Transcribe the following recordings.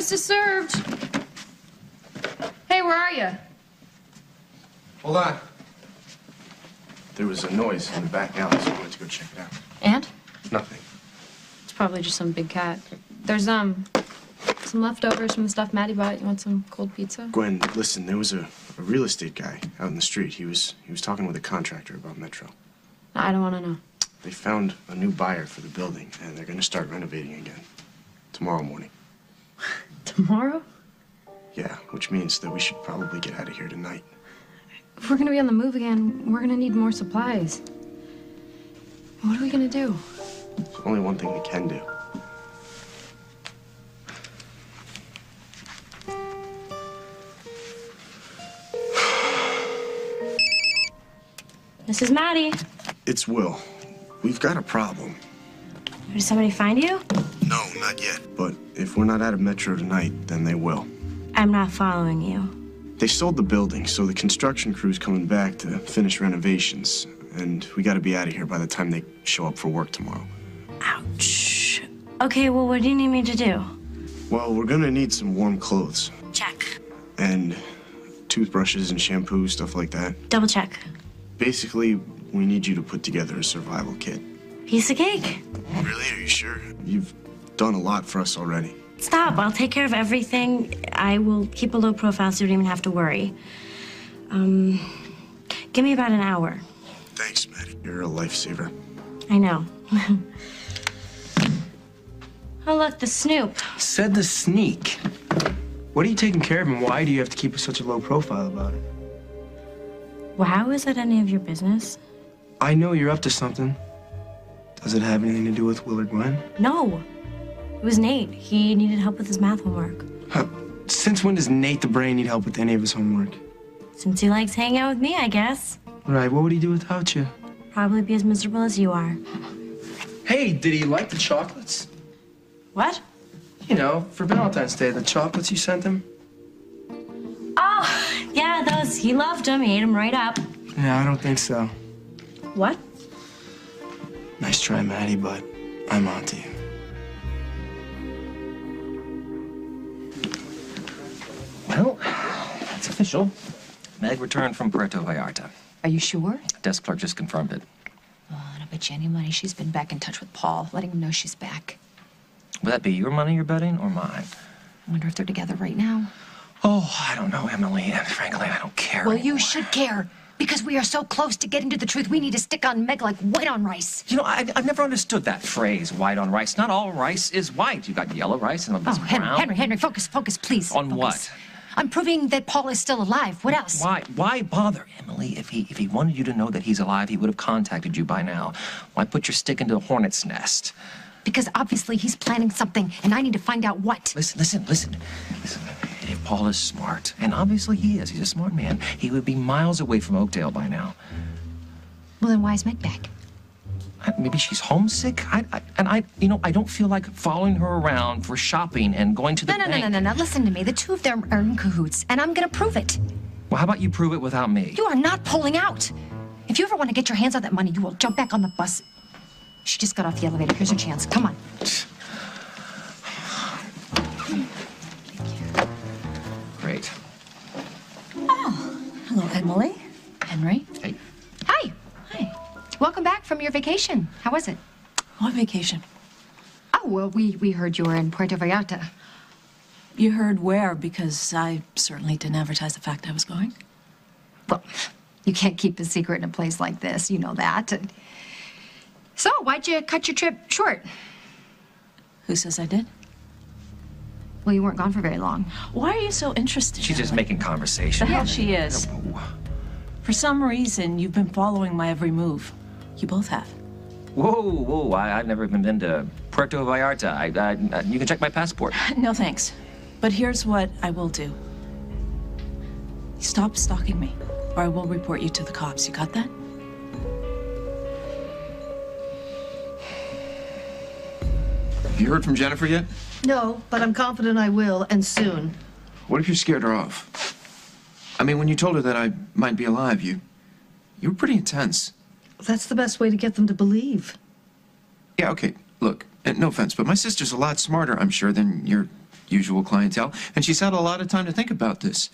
Breakfast is served. Hey, where are you? Hold on. There was a noise in the back alley, so I went to go check it out. And? Nothing. It's probably just some big cat. There's, some leftovers from the stuff Maddie bought. You want some cold pizza? Gwen, listen, there was a real estate guy out in the street. He was talking with a contractor about Metro. I don't want to know. They found a new buyer for the building, and they're going to start renovating again. Tomorrow morning. Tomorrow? Yeah, which means that we should probably get out of here tonight. If we're gonna be on the move again, we're gonna need more supplies. What are we gonna do? There's only one thing we can do. This is Maddie. It's Will. We've got a problem. Did somebody find you? No, not yet. But if we're not out of Metro tonight, then they will. I'm not following you. They sold the building, so the construction crew's coming back to finish renovations. And we gotta be out of here by the time they show up for work tomorrow. Ouch. Okay, well, what do you need me to do? Well, we're gonna need some warm clothes. Check. And toothbrushes and shampoo, stuff like that. Double check. Basically, we need you to put together a survival kit. Piece of cake. Really? Are you sure? You've done a lot for us already. Stop. I'll take care of everything. I will keep a low profile so you don't even have to worry. Give me about an hour. Thanks, Maddie. You're a lifesaver. I know. Oh, look, the Snoop. Said the sneak. What are you taking care of, and why do you have to keep such a low profile about it? Well, how is it any of your business? I know you're up to something. Does it have anything to do with Will or Gwen? No. It was Nate. He needed help with his math homework. Since when does Nate the Brain need help with any of his homework? Since he likes hanging out with me, I guess. Right, what would he do without you? Probably be as miserable as you are. Hey, did he like the chocolates? What? You know, for Valentine's Day, the chocolates you sent him? Oh, yeah, those. He loved them. He ate them right up. Yeah, I don't think so. What? Nice try, Maddie, but I'm on to you. Well, it's official. Meg returned from Puerto Vallarta. Are you sure? Desk clerk just confirmed it. Oh, and I bet you any money she's been back in touch with Paul, letting him know she's back. Would that be your money you're betting or mine? I wonder if they're together right now. Oh, I don't know, Emily, and frankly, I don't care Well, anymore. you should care, because we are so close to getting to the truth. We need to stick on Meg like white on rice. You know, I've never understood that phrase, white on rice. Not all rice is white. You've got yellow rice and Oh, brown. Henry, focus, please. On focus. what? I'm proving that Paul is still alive. What else? Why bother, Emily? If he wanted you to know that he's alive, he would have contacted you by now. Why put your stick into the hornet's nest? Because obviously he's planning something, and I need to find out what. Listen. If Paul is smart, and obviously he is, he's a smart man, he would be miles away from Oakdale by now. Well, then why is Meg back? Maybe she's homesick. I don't feel like following her around for shopping and going to the bank. No. Listen to me. The two of them are in cahoots, and I'm gonna prove it. Well, how about you prove it without me? You are not pulling out. If you ever want to get your hands on that money, you will jump back on the bus. She just got off the elevator. Here's her chance. Come on. Great. Oh, hello, Emily. Henry. Hey. Hi. Hi. Welcome back from your vacation. How was it? What vacation? Oh, well, we heard you were in Puerto Vallarta. You heard where? Because I certainly didn't advertise the fact I was going. Well, you can't keep a secret in a place like this. You know that. So, why'd you cut your trip short? Who says I did? Well, you weren't gone for very long. Why are you so interested? She's just Emily? making conversation. The hell she is. For some reason, you've been following my every move. You both have. Whoa, I've never even been to Puerto Vallarta. You can check my passport. No, thanks. But here's what I will do. Stop stalking me, or I will report you to the cops. You got that? Have you heard from Jennifer yet? No, but I'm confident I will, and soon. What if you scared her off? I mean, when you told her that I might be alive, you were pretty intense. That's the best way to get them to believe. Yeah, okay, look, no offense, but my sister's a lot smarter, I'm sure, than your usual clientele, and she's had a lot of time to think about this.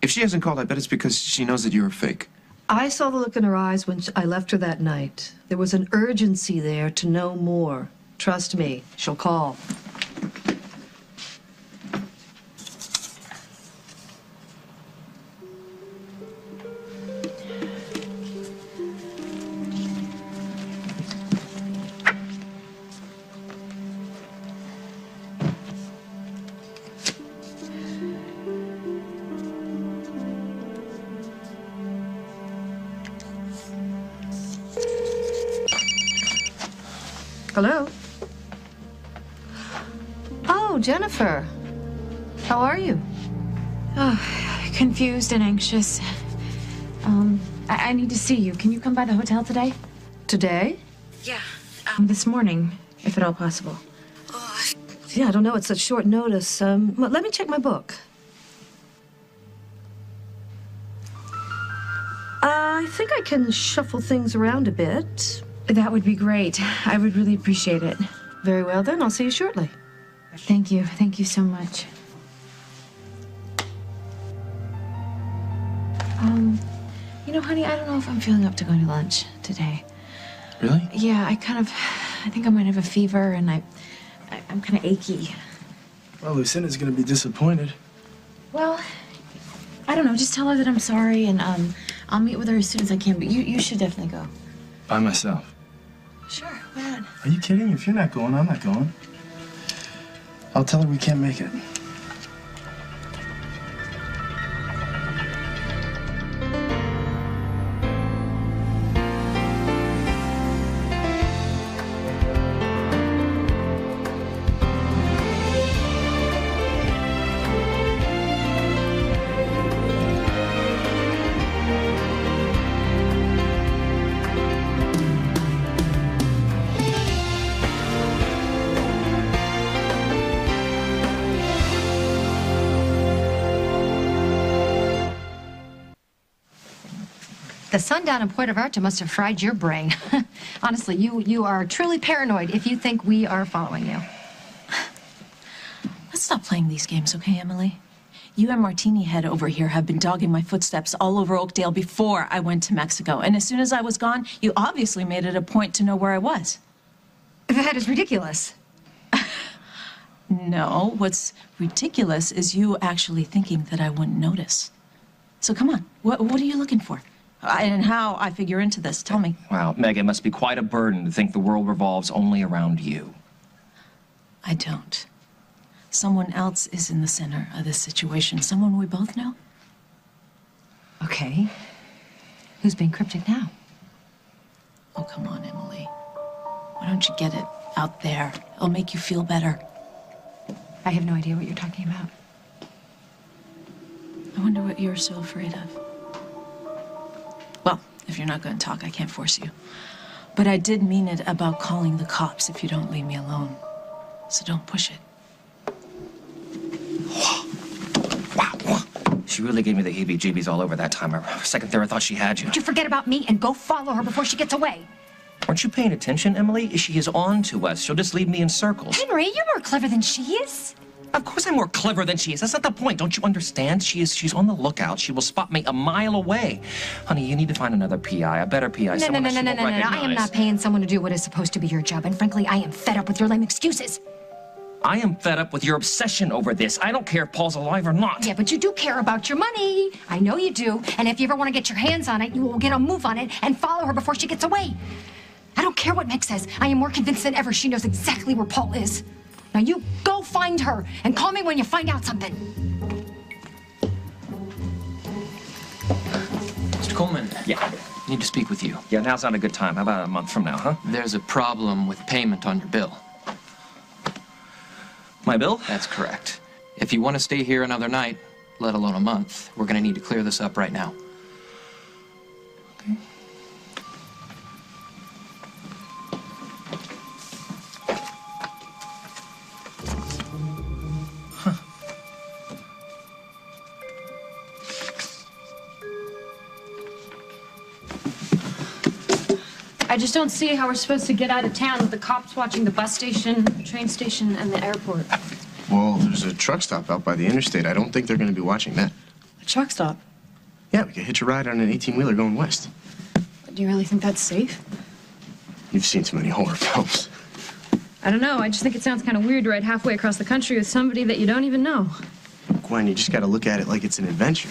If she hasn't called, I bet it's because she knows that you're a fake. I saw the look in her eyes when I left her that night. There was an urgency there to know more. Trust me, she'll call. Hello? Oh, Jennifer. How are you? Confused and anxious. I need to see you. Can you come by the hotel today? Today? Yeah. This morning, if at all possible. Yeah, I don't know. It's such short notice. Let me check my book. I think I can shuffle things around a bit. That would be great. I would really appreciate it. Very well, then. I'll see you shortly. Thank you. Thank you so much. You know, honey, I don't know if I'm feeling up to going to lunch today. Really? Yeah, I think I might have a fever, and I'm kind of achy. Well, Lucinda's gonna be disappointed. Well, I don't know. Just tell her that I'm sorry, and I'll meet with her as soon as I can. But you should definitely go. By myself. Sure, why not? Are you kidding? If you're not going, I'm not going. I'll tell her we can't make it. The sun down in Puerto Vallarta must have fried your brain. Honestly, you are truly paranoid if you think we are following you. Let's stop playing these games, okay, Emily? You and Martini Head over here have been dogging my footsteps all over Oakdale before I went to Mexico. And as soon as I was gone, you obviously made it a point to know where I was. That is ridiculous. No, what's ridiculous is you actually thinking that I wouldn't notice. So come on, what are you looking for? And how I figure into this, tell me. Wow, Meg, it must be quite a burden to think the world revolves only around you. I don't. Someone else is in the center of this situation. Someone we both know. Okay. Who's being cryptic now? Oh, come on, Emily. Why don't you get it out there? It'll make you feel better. I have no idea what you're talking about. I wonder what you're so afraid of. Well, if you're not going to talk, I can't force you. But I did mean it about calling the cops if you don't leave me alone. So don't push it. Wow. She really gave me the heebie-jeebies all over that time. For a second there, I thought she had you. Would you forget about me and go follow her before she gets away? Aren't you paying attention, Emily? She is on to us. She'll just lead me in circles. Henry, you're more clever than she is. Of course I'm more clever than she is. That's not the point. Don't you understand? She's on the lookout. She will spot me a mile away. Honey, you need to find another PI, a better PI. No. I am not paying someone to do what is supposed to be your job. And frankly, I am fed up with your lame excuses. I am fed up with your obsession over this. I don't care if Paul's alive or not. Yeah, but you do care about your money. I know you do. And if you ever want to get your hands on it, you will get a move on it and follow her before she gets away. I don't care what Meg says. I am more convinced than ever she knows exactly where Paul is. Now you go find her and call me when you find out something. Mr. Coleman. Yeah. Need to speak with you. Yeah, now's not a good time. How about a month from now, huh? There's a problem with payment on your bill. My bill? That's correct. If you want to stay here another night, let alone a month, we're going to need to clear this up right now. Okay. I just don't see how we're supposed to get out of town with the cops watching the bus station, train station, and the airport. Well, there's a truck stop out by the interstate. I don't think they're going to be watching that. A truck stop? Yeah, we could hitch a ride on an 18-wheeler going west. Do you really think that's safe? You've seen too many horror films. I don't know. I just think it sounds kind of weird to ride halfway across the country with somebody that you don't even know. Gwen, you just got to look at it like it's an adventure.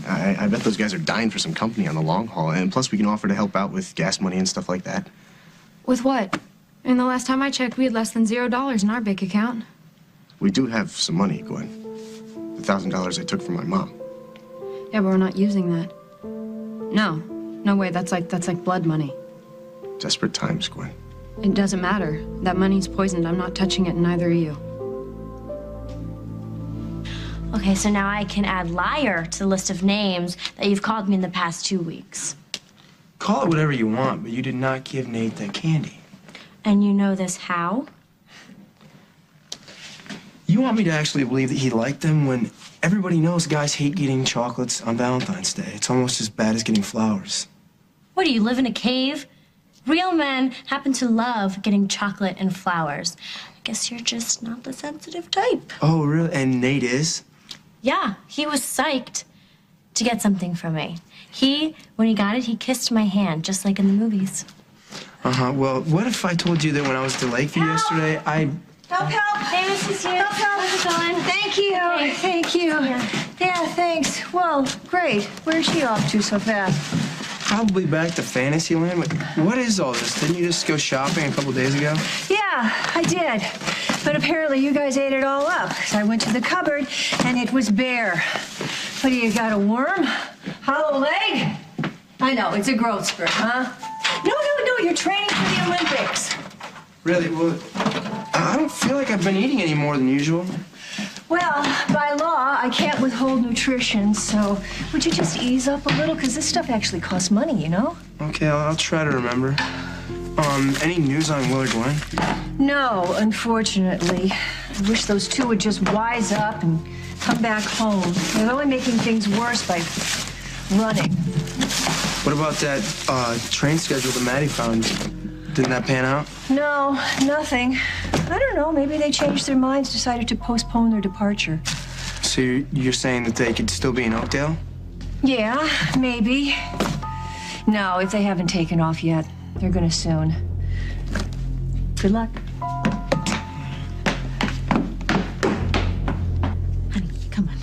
I bet those guys are dying for some company on the long haul, and plus we can offer to help out with gas money and stuff like that. With what? And the last time I checked, we had less than $0 in our bank account. We do have some money, Gwen. The $1,000 I took from my mom. Yeah, but we're not using that. No way. That's like blood money. Desperate times, Gwen. It doesn't matter. That money's poisoned. I'm not touching it, and neither are you. Okay, so now I can add liar to the list of names that you've called me in the past 2 weeks. Call it whatever you want, but you did not give Nate that candy. And you know this how? You want me to actually believe that he liked them when everybody knows guys hate getting chocolates on Valentine's Day. It's almost as bad as getting flowers. What, do you live in a cave? Real men happen to love getting chocolate and flowers. I guess you're just not the sensitive type. Oh, really? And Nate is? Yeah, he was psyched to get something from me. When he got it, he kissed my hand, just like in the movies. Uh-huh. Well, what if I told you that when I was at Lakeview yesterday, Help! Hey, Mrs. Hughes. How's it going? Thank you. Okay. Thank you. Yeah, thanks. Well, great. Where's she off to so fast? Probably back to Fantasyland. What is all this? Didn't you just go shopping a couple days ago? Yeah, I did. But apparently you guys ate it all up. So I went to the cupboard and it was bare. What do you got, a worm? Hollow leg? I know, it's a growth spurt, huh? No, you're training for the Olympics. Really? Well, I don't feel like I've been eating any more than usual. Well, by law, I can't withhold nutrition, so would you just ease up a little? Because this stuff actually costs money, you know? Okay, I'll try to remember. Any news on Will or Gwen? No, unfortunately. I wish those two would just wise up and come back home. They're only making things worse by running. What about that train schedule that Maddie found? Didn't that pan out? No, nothing. I don't know, maybe they changed their minds, decided to postpone their departure. So you're saying that they could still be in Oakdale? Yeah, maybe. No, if they haven't taken off yet, they're gonna soon. Good luck. Honey, come on.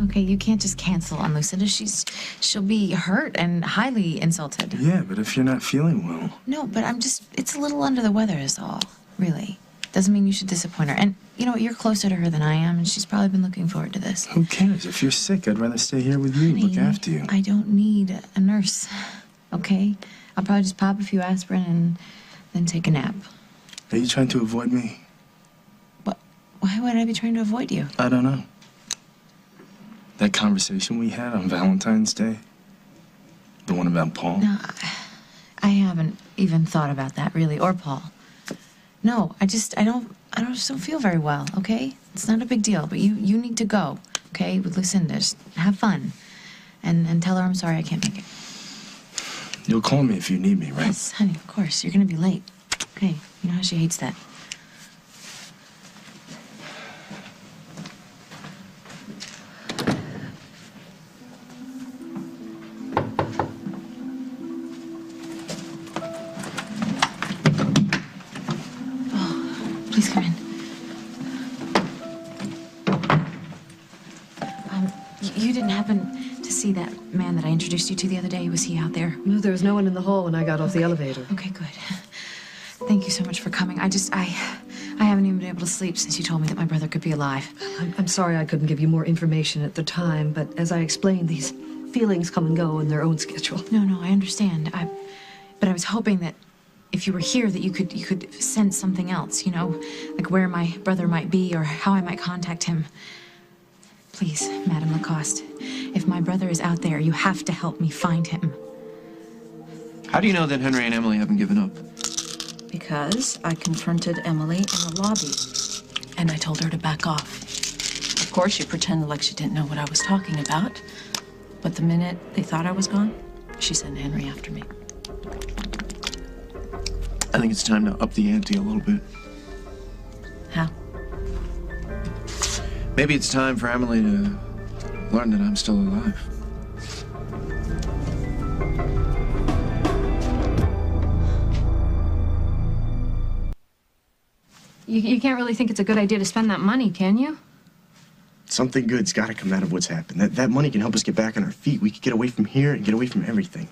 Okay, you can't just cancel on Lucinda. She'll be hurt and highly insulted. Yeah, but if you're not feeling well... No, but it's a little under the weather is all, really. Doesn't mean you should disappoint her. And, you know, you're closer to her than I am, and she's probably been looking forward to this. Who cares? If you're sick, I'd rather stay here with you and look after you. I don't need a nurse, okay? I'll probably just pop a few aspirin and then take a nap. Are you trying to avoid me? What? Why would I be trying to avoid you? I don't know. That conversation we had on Valentine's Day? The one about Paul? No, I haven't even thought about that, really, or Paul. No, I just don't feel very well, okay? It's not a big deal, but you need to go, okay, with Lucinda. Just have fun. And tell her I'm sorry I can't make it. You'll call me if you need me, right? Yes, honey, of course. You're gonna be late. Okay, you know how she hates that. Please come in. You didn't happen to see that man that I introduced you to the other day? Was he out there? No, there was no one in the hall when I got off the elevator. Okay, good. Thank you so much for coming. I haven't even been able to sleep since you told me that my brother could be alive. I'm sorry I couldn't give you more information at the time, but as I explained, these feelings come and go in their own schedule. No, I understand. But I was hoping that if you were here that you could sense something else, you know, like where my brother might be or how I might contact him. Please, Madame Lacoste, if my brother is out there, you have to help me find him. How do you know that Henry and Emily haven't given up? Because I confronted Emily in the lobby, and I told her to back off. Of course, she pretended like she didn't know what I was talking about, but the minute they thought I was gone, she sent Henry after me. I think it's time to up the ante a little bit. How? Maybe it's time for Emily to learn that I'm still alive. You can't really think it's a good idea to spend that money, can you? Something good's got to come out of what's happened. That money can help us get back on our feet. We could get away from here and get away from everything.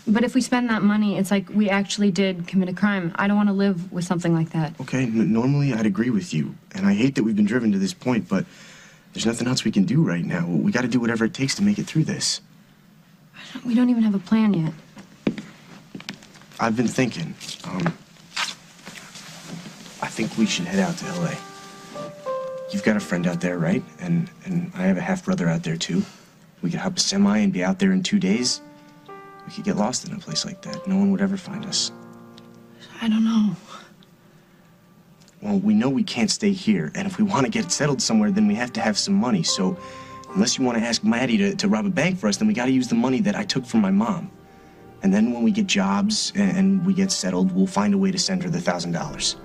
But if we spend that money, it's like we actually did commit a crime. I don't want to live with something like that. Okay, normally I'd agree with you. And I hate that we've been driven to this point, but there's nothing else we can do right now. We got to do whatever it takes to make it through this. We don't even have a plan yet. I've been thinking, I think we should head out to L.A. You've got a friend out there, right? And I have a half-brother out there, too. We could hop a semi and be out there in 2 days. We could get lost in a place like that. No one would ever find us. I don't know. Well, we know we can't stay here, and if we want to get settled somewhere, then we have to have some money. So unless you want to ask Maddie to rob a bank for us, then we got to use the money that I took from my mom. And then when we get jobs and we get settled, we'll find a way to send her the $1,000.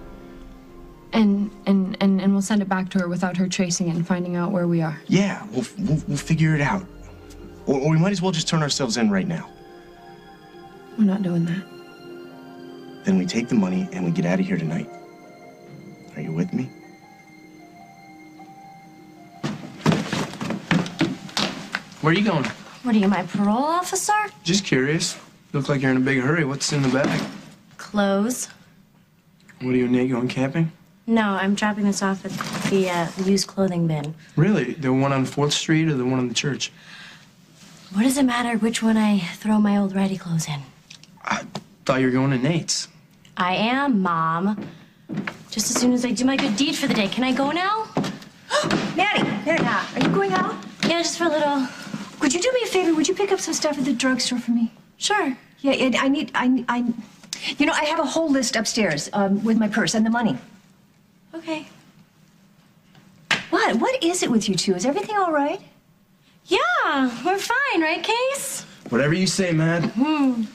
And we'll send it back to her without her tracing it and finding out where we are. Yeah, we'll figure it out. Or we might as well just turn ourselves in right now. We're not doing that. Then we take the money and we get out of here tonight. Are you with me? Where are you going? What are you, my parole officer? Just curious. Look like you're in a big hurry. What's in the bag? Clothes. What are you and Nate going camping? No, I'm dropping this off at the used clothing bin. Really? The one on 4th Street or the one in the church? What does it matter which one I throw my old ratty clothes in? I thought you were going to Nate's. I am, Mom. Just as soon as I do my good deed for the day. Can I go now? Maddie, are you going out? Yeah, just for a little. Could you do me a favor? Would you pick up some stuff at the drugstore for me? Sure. Yeah, I have a whole list upstairs with my purse and the money. Okay. What? What is it with you two? Is everything all right? Yeah, we're fine, right, Case? Whatever you say, Mad. Come on.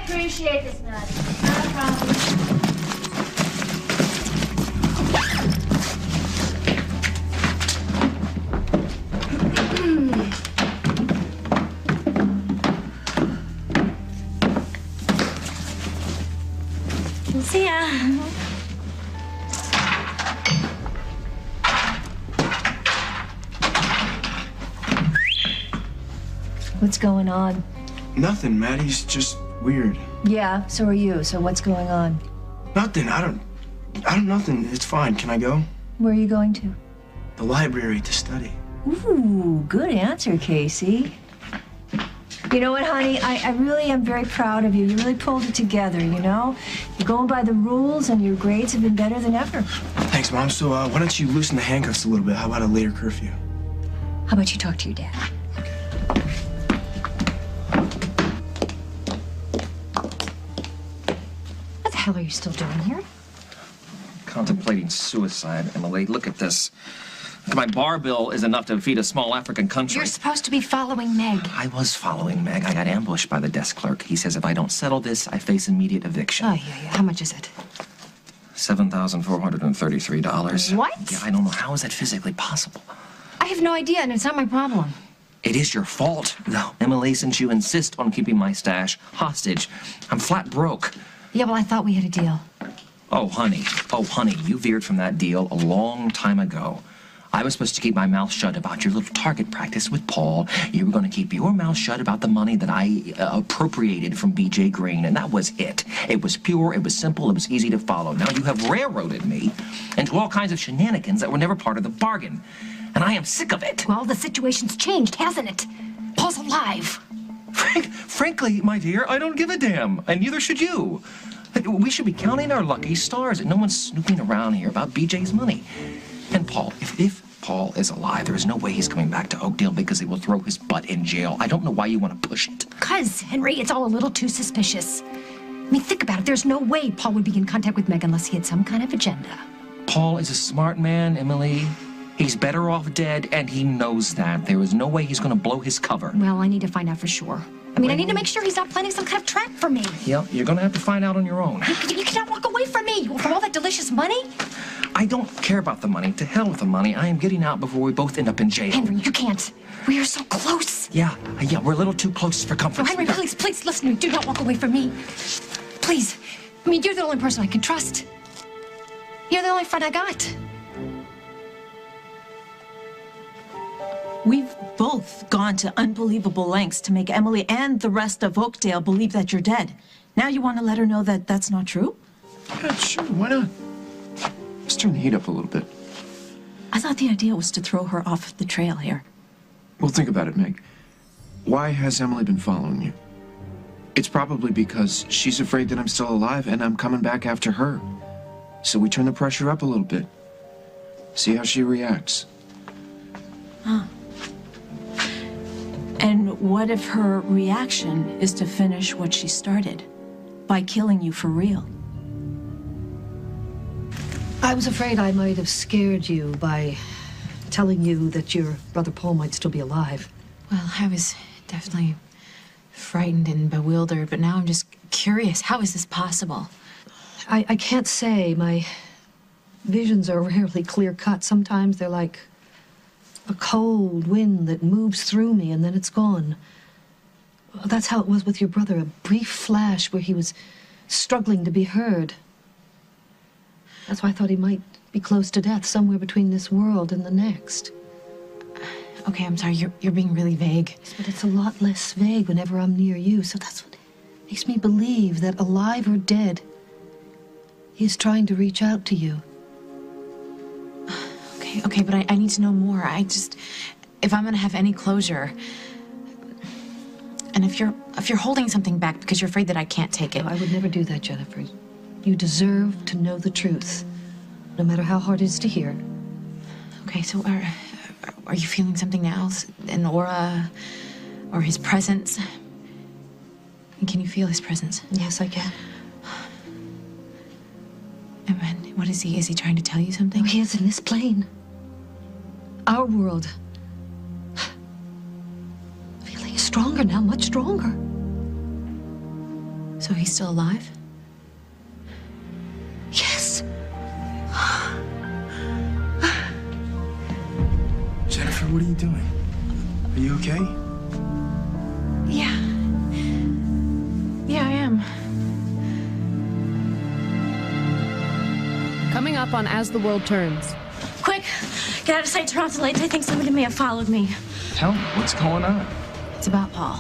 Appreciate this, Nut. Not a problem. See ya. What's going on? Nothing, Maddie's just weird. Yeah, so are you. So what's going on? Nothing. I don't nothing. It's fine. Can I go? Where are you going to? The library to study. Ooh, good answer, Casey. You know what, honey? I really am very proud of you. You really pulled it together, you know? You're going by the rules, and your grades have been better than ever. Thanks, Mom. So, why don't you loosen the handcuffs a little bit? How about a later curfew? How about you talk to your dad? What the hell are you still doing here? Contemplating suicide, Emily. Look at this. My bar bill is enough to feed a small African country. You're supposed to be following Meg. I was following Meg. I got ambushed by the desk clerk. He says if I don't settle this, I face immediate eviction. Oh, yeah. How much is it? $7,433. What? Yeah, I don't know. How is that physically possible? I have no idea, and it's not my problem. It is your fault, though, Emily, since you insist on keeping my stash hostage. I'm flat broke. Yeah, well, I thought we had a deal. Oh, honey, you veered from that deal a long time ago. I was supposed to keep my mouth shut about your little target practice with Paul. You were going to keep your mouth shut about the money that I appropriated from B.J. Green, and that was it. It was pure, it was simple, it was easy to follow. Now you have railroaded me into all kinds of shenanigans that were never part of the bargain, and I am sick of it. Well, the situation's changed, hasn't it? Paul's alive. Frankly, my dear, I don't give a damn, and neither should you. We should be counting our lucky stars that no one's snooping around here about B.J.'s money. And Paul, if Paul is alive, there is no way he's coming back to Oakdale because he will throw his butt in jail. I don't know why you want to push it. 'Cause, Henry, it's all a little too suspicious. I mean, think about it. There's no way Paul would be in contact with Meg unless he had some kind of agenda. Paul is a smart man, Emily. He's better off dead, and he knows that. There is no way he's going to blow his cover. Well, I need to find out for sure. I mean, I need to make sure he's not planning some kind of trap for me. Yeah, you're going to have to find out on your own. You cannot walk away from me. From all that delicious money. I don't care about the money. To hell with the money. I am getting out before we both end up in jail. Henry, you can't. We are so close. Yeah, we're a little too close for comfort. Oh, Henry, please listen to me. Do not walk away from me. Please. I mean, you're the only person I can trust. You're the only friend I got. We've both gone to unbelievable lengths to make Emily and the rest of Oakdale believe that you're dead. Now you want to let her know that that's not true? Yeah, sure, why not? Let's turn the heat up a little bit. I thought the idea was to throw her off the trail here. Well, think about it, Meg. Why has Emily been following you? It's probably because she's afraid that I'm still alive and I'm coming back after her. So we turn the pressure up a little bit. See how she reacts. Huh. And what if her reaction is to finish what she started? By killing you for real? I was afraid I might have scared you by telling you that your brother Paul might still be alive. Well, I was definitely frightened and bewildered, but now I'm just curious. How is this possible? I can't say. My visions are rarely clear-cut. Sometimes they're like a cold wind that moves through me and then it's gone. Well, that's how it was with your brother, a brief flash where he was struggling to be heard. That's why I thought he might be close to death, somewhere between this world and the next. Okay, I'm sorry, you're being really vague. But it's a lot less vague whenever I'm near you, so that's what makes me believe that, alive or dead, he is trying to reach out to you. Okay, but I need to know more. If I'm gonna have any closure, and if you're holding something back because you're afraid that I can't take it. I would never do that, Jennifer. You deserve to know the truth, no matter how hard it is to hear. Okay, so are you feeling something now? An aura, or his presence? And can you feel his presence? Yes, I can. And what is he? Is he trying to tell you something? No, he is in this plane. Our world. Feeling stronger now, much stronger. So he's still alive? Yes. Jennifer, what are you doing? Are you okay? Yeah. Yeah, I am. Coming up on As the World Turns. Quick, get out of sight, turn off the lights. I think somebody may have followed me. Tell me, what's going on? It's about Paul.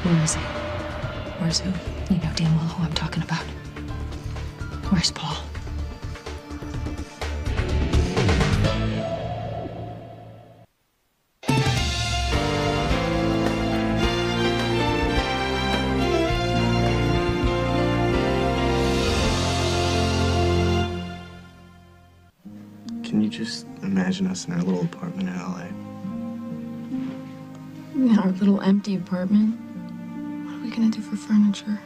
Who is he? Where's who? You know damn well who I'm talking about. Where's Paul? Can you just imagine us in our little apartment in LA? In our little empty apartment. What are we gonna do for furniture?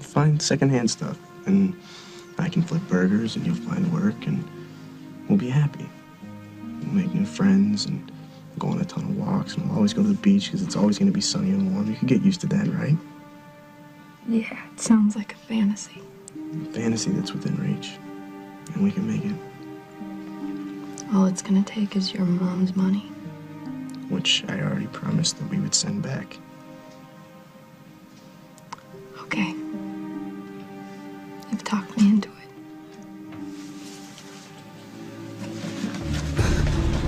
Find secondhand stuff, and I can flip burgers, and you'll find work, and we'll be happy. We'll make new friends, and go on a ton of walks, and we'll always go to the beach because it's always going to be sunny and warm. You can get used to that, right? Yeah, it sounds like a fantasy. A fantasy that's within reach, and we can make it. All it's gonna take is your mom's money. Which I already promised that we would send back. Okay. You've talked me into it.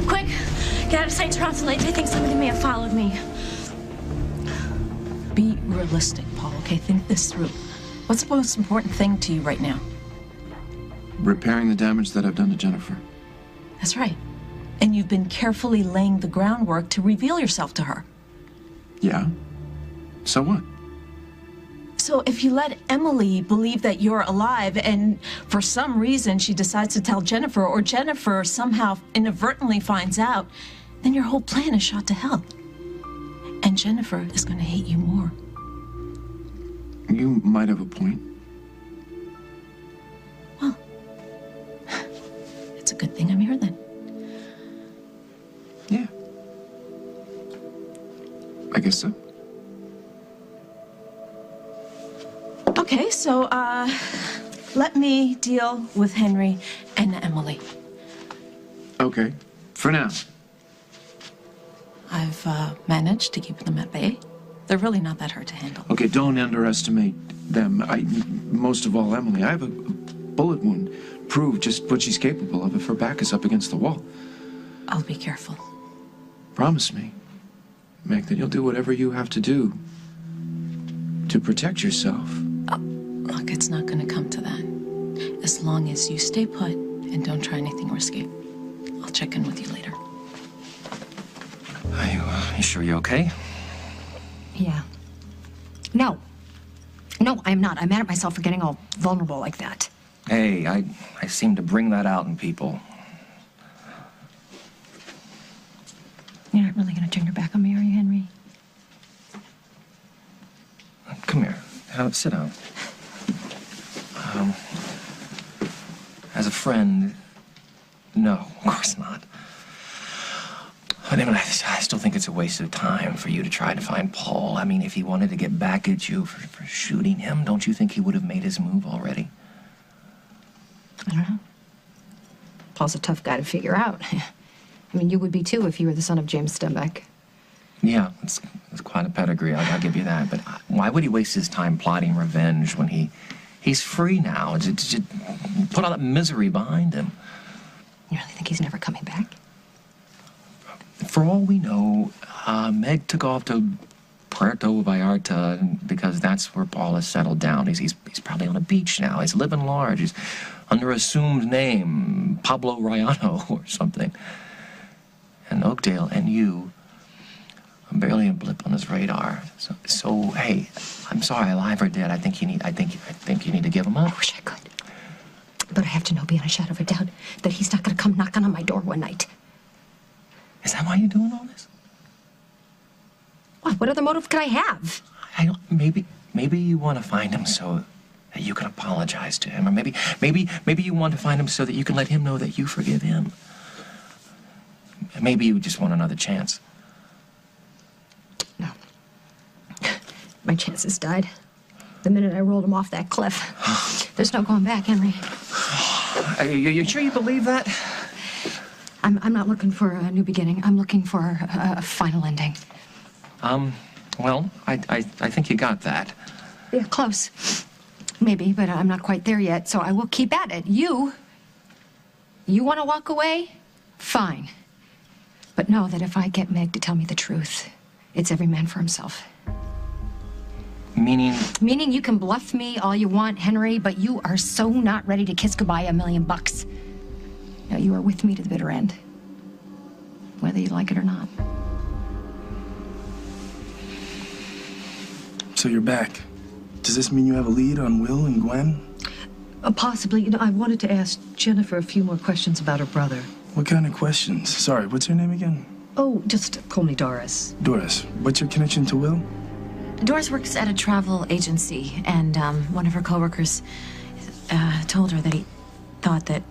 Quick, get out of sight, turn off the lights. I think somebody may have followed me. Be realistic, Paul, okay? Think this through. What's the most important thing to you right now? Repairing the damage that I've done to Jennifer. That's right. And you've been carefully laying the groundwork to reveal yourself to her. Yeah. So what? So if you let Emily believe that you're alive and for some reason she decides to tell Jennifer, or Jennifer somehow inadvertently finds out, then your whole plan is shot to hell. And Jennifer is going to hate you more. You might have a point. good thing I'm here then. Yeah. I guess so. Okay, so, let me deal with Henry and Emily. Okay. For now. I've managed to keep them at bay. They're really not that hard to handle. Okay, don't underestimate them. Most of all, Emily. I have a bullet wound. Prove just what she's capable of if her back is up against the wall. I'll be careful. Promise me, Meg, that you'll do whatever you have to do to protect yourself. Look, it's not going to come to that. As long as you stay put and don't try anything risky. I'll check in with you later. Are you sure you're okay? Yeah. No. No, I'm not. I'm mad at myself for getting all vulnerable like that. Hey, I seem to bring that out in people. You're not really going to turn your back on me, are you, Henry? Come here. Sit down. As a friend, no, of course not. But I mean, I still think it's a waste of time for you to try to find Paul. I mean, if he wanted to get back at you for shooting him, don't you think he would have made his move already? I don't know. Paul's a tough guy to figure out. I mean, you would be too if you were the son of James Stembeck. Yeah, it's quite a pedigree, I'll give you that. But why would he waste his time plotting revenge when he's free now? To put all that misery behind him. You really think he's never coming back? For all we know, Meg took off to Puerto Vallarta because that's where Paul has settled down. He's probably on a beach now. He's living large. He's under assumed name, Pablo Rayano or something. And Oakdale and you are barely a blip on his radar. So hey, I'm sorry, alive or dead. I think you need to give him up. I wish I could, but I have to know beyond a shadow of a doubt that he's not going to come knocking on my door one night. Is that why you're doing all this? What other motive could I have? Maybe you want to find him so that you can apologize to him, or maybe you want to find him so that you can let him know that you forgive him. Maybe you just want another chance. No. My chances died the minute I rolled him off that cliff. There's no going back, Henry. Are you sure you believe that? I'm not looking for a new beginning. I'm looking for a final ending. Well, I think you got that. Yeah, close. Maybe, but I'm not quite there yet, so I will keep at it. You want to walk away? Fine. But know that if I get Meg to tell me the truth, it's every man for himself. Meaning? Meaning you can bluff me all you want, Henry, but you are so not ready to kiss goodbye $1 million. Now, you are with me to the bitter end, whether you like it or not. So you're back. Does this mean you have a lead on Will and Gwen? Possibly. You know, I wanted to ask Jennifer a few more questions about her brother. What kind of questions? Sorry, what's her name again? Oh, just call me Doris. Doris. What's your connection to Will? Doris works at a travel agency, and one of her coworkers told her that he thought that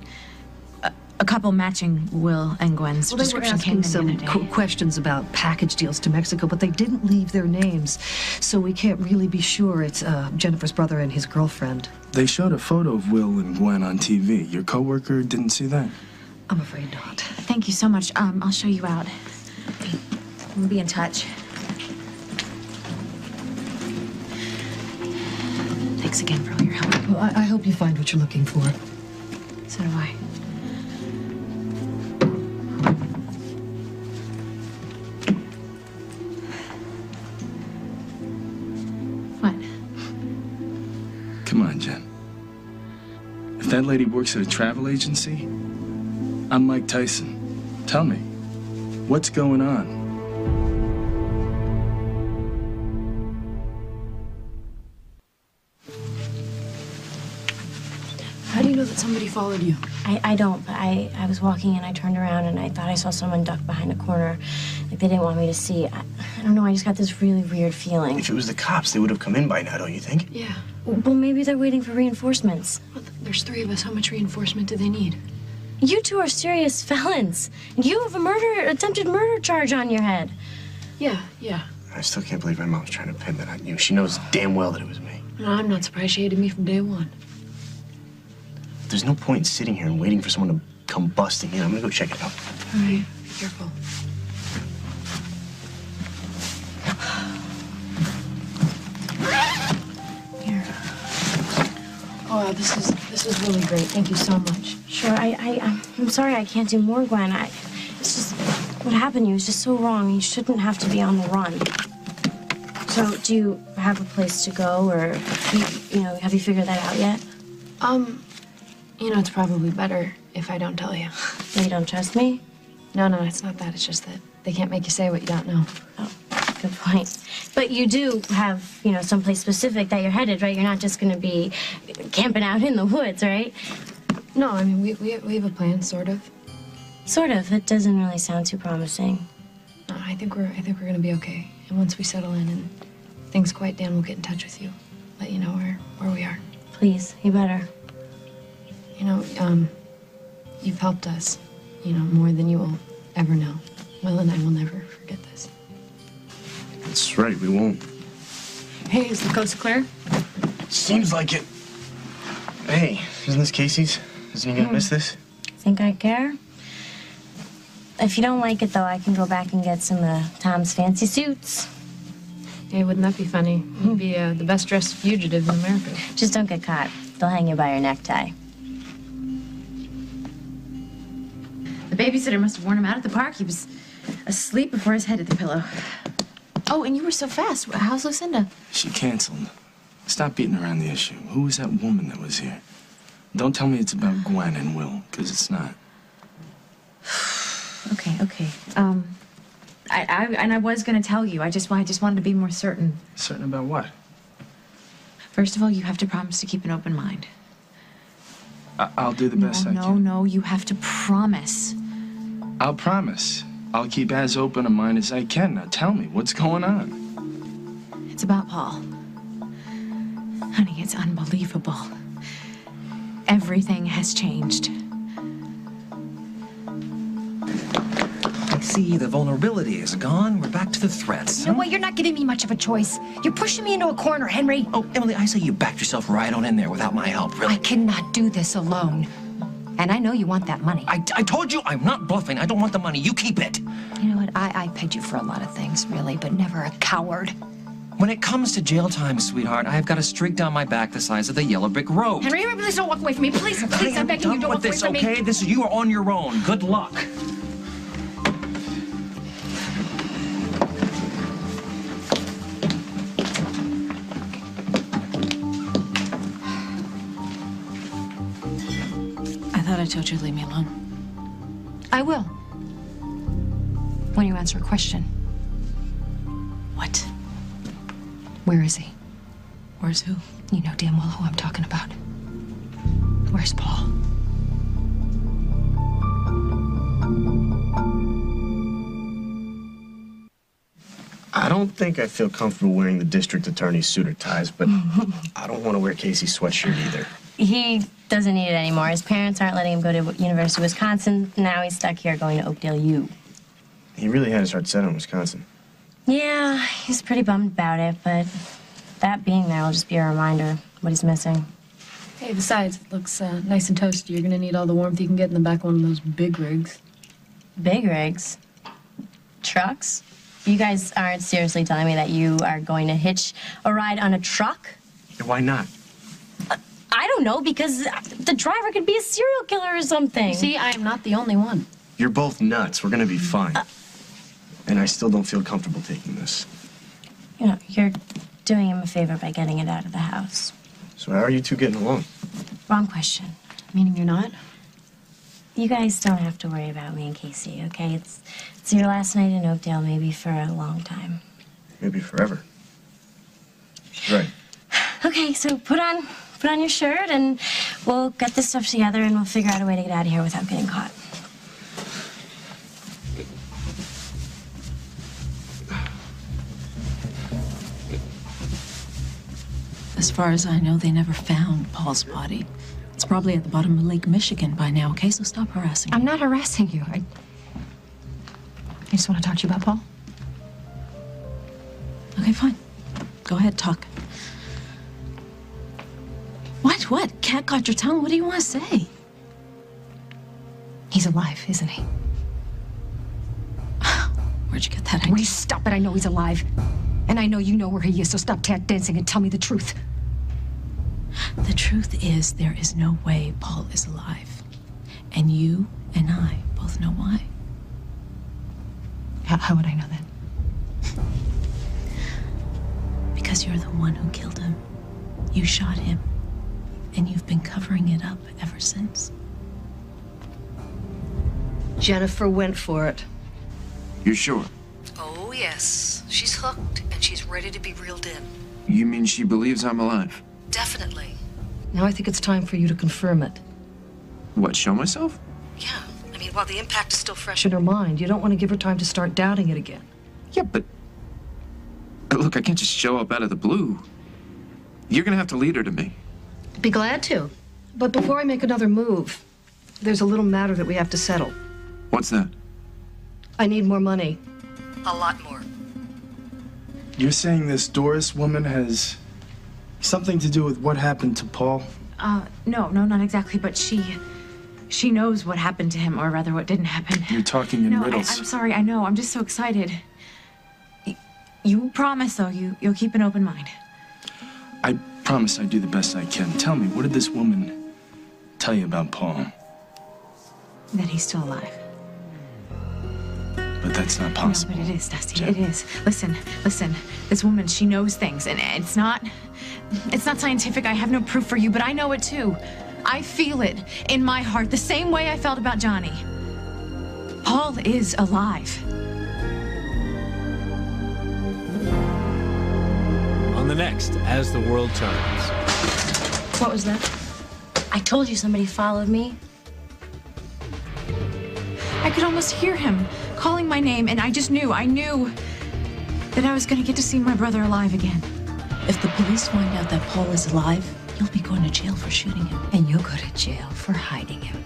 a couple matching Will and Gwen's Well, they were description came asking in the some other day. questions about package deals to Mexico, but they didn't leave their names, so we can't really be sure it's Jennifer's brother and his girlfriend. They showed a photo of Will and Gwen on TV. Your coworker didn't see that? I'm afraid not. Thank you so much. I'll show you out. We'll be in touch. Thanks again for all your help. Well, I hope you find what you're looking for. So do I. What? Come on, Jen. If that lady works at a travel agency, I'm Mike Tyson. Tell me, what's going on? How do you know that somebody followed you? I don't, but I was walking and I turned around and I thought I saw someone duck behind a corner. Like they didn't want me to see. I don't know, I just got this really weird feeling. If it was the cops, they would have come in by now, don't you think? Yeah. Well, maybe they're waiting for reinforcements. Well, there's 3 of us. How much reinforcement do they need? You two are serious felons. You have a attempted murder charge on your head. Yeah. I still can't believe my mom's trying to pin that on you. She knows damn well that it was me. No, I'm not surprised she hated me from day one. There's no point in sitting here and waiting for someone to come busting in. I'm gonna go check it out. All right, be careful. Here. Oh, wow, this is really great. Thank you so much. Sure, I'm sorry I can't do more, Gwen. It's just, what happened to you is just so wrong. You shouldn't have to be on the run. So, do you have a place to go, or, have you figured that out yet? It's probably better if I don't tell you. You don't trust me? No, it's not that. It's just that they can't make you say what you don't know. Oh, good point. But you do have, someplace specific that you're headed, right? You're not just going to be camping out in the woods, right? No, I mean, we have a plan, sort of. Sort of. That doesn't really sound too promising. No, I think we're gonna be okay. And once we settle in and things quiet down, we'll get in touch with you, let you know where we are. Please, you better. You've helped us, more than you will ever know. Will and I will never forget this. That's right, we won't. Hey, is the coast clear? Seems like it. Hey, isn't this Casey's? Isn't he gonna miss this? Think I care? If you don't like it, though, I can go back and get some of Tom's fancy suits. Hey, wouldn't that be funny? You'd be the best-dressed fugitive in America. Just don't get caught. They'll hang you by your necktie. The babysitter must have worn him out at the park. He was asleep before his head hit the pillow. Oh, and you were so fast. How's Lucinda? She canceled. Stop beating around the issue. Who was that woman that was here? Don't tell me it's about Gwen and Will, because it's not. Okay. I was gonna tell you. I just wanted to be more certain. Certain about what? First of all, you have to promise to keep an open mind. I'll do the best I can. No, you have to promise. I'll promise. I'll keep as open a mind as I can. Now tell me, what's going on? It's about Paul. Honey, it's unbelievable. Everything has changed. I see the vulnerability is gone. We're back to the threats. You know what? You're not giving me much of a choice. You're pushing me into a corner, Henry. Oh, Emily, I say you backed yourself right on in there without my help, really. I cannot do this alone. And I know you want that money. I told you I'm not bluffing. I don't want the money. You keep it. You know what? I pegged you for a lot of things, really, but never a coward. When it comes to jail time, sweetheart, I have got a streak down my back the size of the yellow brick road. Henry, please don't walk away from me. Please, I'm begging you, don't walk away from me. Okay? You are on your own. Good luck. I thought I told you to leave me alone. I will. When you answer a question. What? Where is he? Where's who? You know damn well who I'm talking about. Where's Paul? I don't think I feel comfortable wearing the district attorney's suit or ties, but I don't want to wear Casey's sweatshirt either. He doesn't need it anymore. His parents aren't letting him go to University of Wisconsin. Now he's stuck here going to Oakdale U. He really had his heart set on Wisconsin. Yeah, he's pretty bummed about it, but that being there will just be a reminder of what he's missing. Hey, besides, it looks nice and toasty. You're gonna need all the warmth you can get in the back of one of those big rigs. Big rigs? Trucks? You guys aren't seriously telling me that you are going to hitch a ride on a truck? Yeah, why not? I don't know, because the driver could be a serial killer or something. See, I am not the only one. You're both nuts. We're gonna be fine. And I still don't feel comfortable taking this. You're doing him a favor by getting it out of the house. So how are you two getting along? Wrong question. Meaning you're not? You guys don't have to worry about me and Casey, okay? It's your last night in Oakdale, maybe for a long time. Maybe forever. She's right. Okay, so put on your shirt and we'll get this stuff together and we'll figure out a way to get out of here without getting caught. As far as I know, they never found Paul's body. It's probably at the bottom of Lake Michigan by now, okay? So stop harassing me. I'm not harassing you. I just want to talk to you about Paul. Okay, fine. Go ahead, talk. What? Cat got your tongue? What do you want to say? He's alive, isn't he? Where'd you get that idea? Will you stop it? I know he's alive. And I know you know where he is, so stop tap dancing and tell me the truth. The truth is, there is no way Paul is alive. And you and I both know why. How would I know that? Because you're the one who killed him. You shot him. And you've been covering it up ever since. Jennifer went for it. You sure? Oh, yes. She's hooked, and she's ready to be reeled in. You mean she believes I'm alive? Definitely. Now I think it's time for you to confirm it. What, show myself? Yeah. I mean, while the impact is still fresh in her mind, you don't want to give her time to start doubting it again. Yeah, but... Look, I can't just show up out of the blue. You're gonna have to lead her to me. Be glad to. But before I make another move, there's a little matter that we have to settle. What's that? I need more money. A lot more. You're saying this Doris woman has something to do with what happened to Paul? No, not exactly, but she knows what happened to him, or rather what didn't happen. You're talking in No, riddles. I'm sorry, I know, I'm just so excited. You promise, though, you'll keep an open mind. I promise I do the best I can. Tell me, what did this woman tell you about Paul? That he's still alive. But that's not possible. No, but it is, Dusty, it is. Listen, this woman, she knows things, and it's not scientific. I have no proof for you, but I know it too. I feel it in my heart, the same way I felt about Johnny. Paul is alive. On the next, As the World Turns. What was that? I told you somebody followed me. I could almost hear him calling my name, and I knew that I was gonna get to see my brother alive again. If the police find out that Paul is alive, you'll be going to jail for shooting him. And you'll go to jail for hiding him.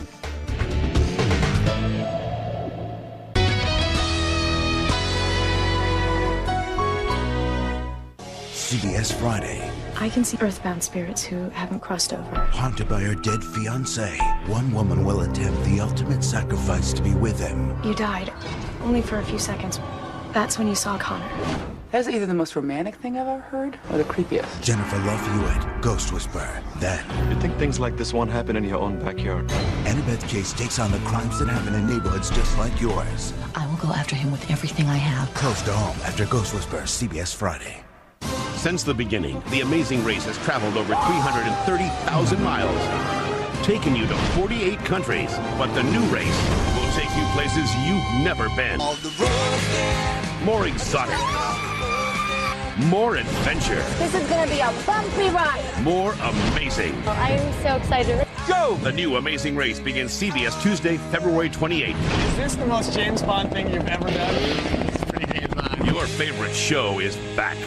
CBS Friday. I can see earthbound spirits who haven't crossed over. Haunted by her dead fiancé, one woman will attempt the ultimate sacrifice to be with him. You died, only for a few seconds. That's when you saw Connor. That's either the most romantic thing I've ever heard or the creepiest. Jennifer Love Hewitt, Ghost Whisperer. Then, you think things like this won't happen in your own backyard? Annabeth Chase takes on the crimes that happen in neighborhoods just like yours. I will go after him with everything I have. Close to home after Ghost Whisperer, CBS Friday. Since the beginning, The Amazing Race has traveled over 330,000 miles, taken you to 48 countries. But the new race will take you places you've never been. More exotic. More adventure. This is gonna be a bumpy ride. More amazing. Oh, I am so excited. Go! The new Amazing Race begins CBS Tuesday, February 28th. Is this the most James Bond thing you've ever done? It's pretty James Bond. Your favorite show is back.